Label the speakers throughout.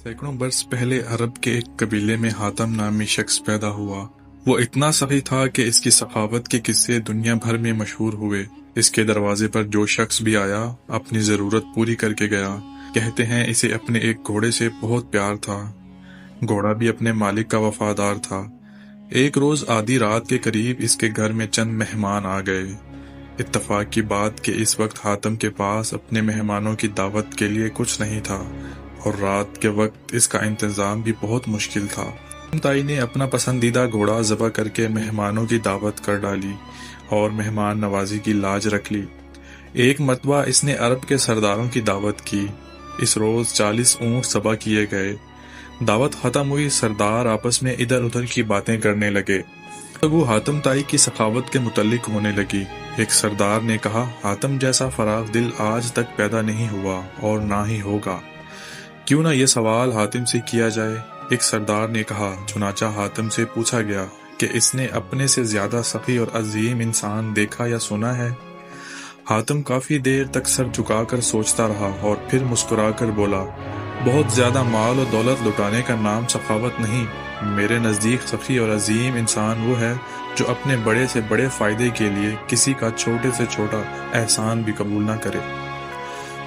Speaker 1: सैकड़ों बरस पहले अरब के एक कबीले में हातम नामी शख्स पैदा हुआ। वो इतना सही था कि इसकी सखावत के किस्से दुनिया भर में मशहूर हुए। इसके दरवाजे पर जो शख्स भी आया अपनी जरूरत पूरी करके गया। कहते हैं इसे अपने एक घोड़े से बहुत प्यार था। घोड़ा भी अपने मालिक का वफादार था। एक रोज आधी रात के करीब इसके घर में चंद मेहमान आ गए। इत्तफाक की बात कि इस वक्त हातम के पास अपने मेहमानों की दावत के लिए कुछ नहीं था और रात के वक्त इसका इंतजाम भी बहुत मुश्किल था। ताई ने अपना पसंदीदा घोड़ा ज़बह करके मेहमानों की दावत कर डाली और मेहमान नवाजी की लाज रख ली। एक मरतबा इसने अरब के सरदारों की दावत की। इस रोज 40 ऊँट ज़बह किए गए। दावत खत्म हुई। सरदार आपस में इधर उधर की बातें करने लगे। तो वो हातम ताई की सखावत के मुतल्लिक होने लगी। एक सरदार ने कहा, हातम जैसा फराग दिल आज तक पैदा नहीं हुआ और ना ही होगा। क्यों ना ये सवाल हातिम से किया जाए। एक सरदार ने कहा। चुनाचा हातिम से पूछा गया कि इसने अपने से ज्यादा सखी और अजीम इंसान देखा या सुना है। हातिम काफी देर तक सर झुकाकर सोचता रहा और फिर मुस्कुराकर बोला, बहुत ज्यादा माल और दौलत लुटाने का नाम सखावत नहीं। मेरे नजदीक सखी और अजीम इंसान वो है जो अपने बड़े से बड़े फायदे के लिए किसी का छोटे से छोटा एहसान भी कबूल ना करे।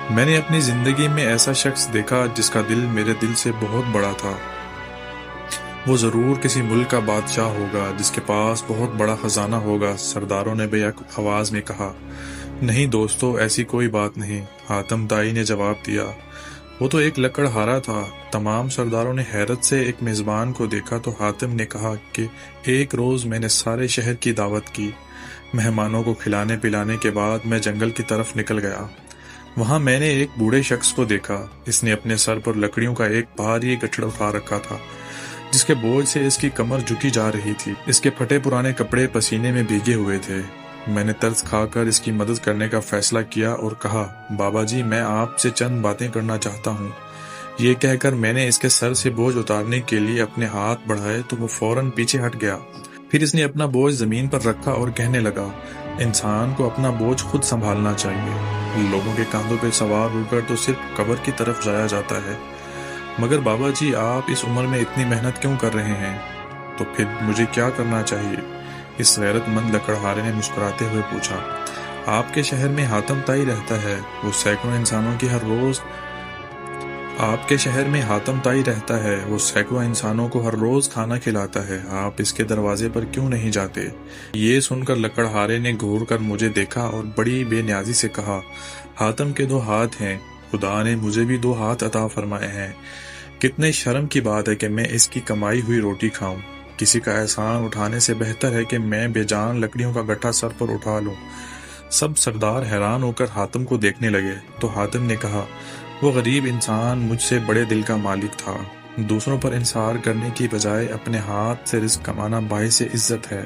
Speaker 1: मैंने अपनी जिंदगी में ऐसा शख्स देखा जिसका दिल मेरे दिल से बहुत बड़ा था। वो जरूर किसी मुल्क का बादशाह होगा जिसके पास बहुत बड़ा खजाना होगा। सरदारों ने बेअक आवाज में कहा। नहीं दोस्तों, ऐसी कोई बात नहीं, हातम ताई ने जवाब दिया। वो तो एक लकड़हारा था। तमाम सरदारों ने हैरत से एक मेजबान को देखा तो हातिम ने कहा कि एक रोज मैंने सारे शहर की दावत की। मेहमानों को खिलाने पिलाने के बाद मैं जंगल की तरफ निकल गया। वहां मैंने एक बूढ़े शख्स को देखा। इसने अपने सर पर लकड़ियों का एक भारी गठड़ उठा रखा था जिसके बोझ से इसकी कमर झुकी जा रही थी। इसके फटे पुराने कपड़े पसीने में भीगे हुए थे। मैंने तरस खाकर इसकी मदद करने का फैसला किया और कहा, बाबा जी मैं आपसे चंद बातें करना चाहता हूँ। ये कहकर मैंने इसके सर से बोझ उतारने के लिए अपने हाथ बढ़ाए तो वो फौरन पीछे हट गया। फिर इसने अपना बोझ जमीन पर रखा और कहने लगा, इंसान को अपना बोझ खुद संभालना चाहिए। लोगों के कांधों पर सवार होकर तो सिर्फ कब्र की तरफ जाया जाता है। मगर बाबा जी आप इस उम्र में इतनी मेहनत क्यों कर रहे हैं? तो फिर मुझे क्या करना चाहिए? इस गैरतमंद लकड़हारे ने मुस्कुराते हुए पूछा। आपके शहर में हातम ताई रहता है। वो सैकड़ों इंसानों की हर रोज आपके शहर में हातम ताई रहता है। वो सैकड़ों इंसानों को हर रोज खाना खिलाता है। आप इसके दरवाजे पर क्यों नहीं जाते? ये सुनकर लकड़हारे ने घूर कर मुझे देखा और बड़ी बेनियाजी से कहा, हातम के 2 हाथ हैं। खुदा ने मुझे भी 2 हाथ अता फरमाए हैं। कितने शर्म की बात है कि मैं इसकी कमाई हुई रोटी खाऊं। किसी का एहसान उठाने से बेहतर है कि मैं बेजान लकड़ियों का गट्ठा सर पर उठा लूं। सब सरदार हैरान होकर हातिम को देखने लगे तो हातिम ने कहा, वो गरीब इंसान मुझसे बड़े दिल का मालिक था। दूसरों पर इंसार करने की बजाय अपने हाथ से रिज़्क कमाना बाइसे इज्जत है।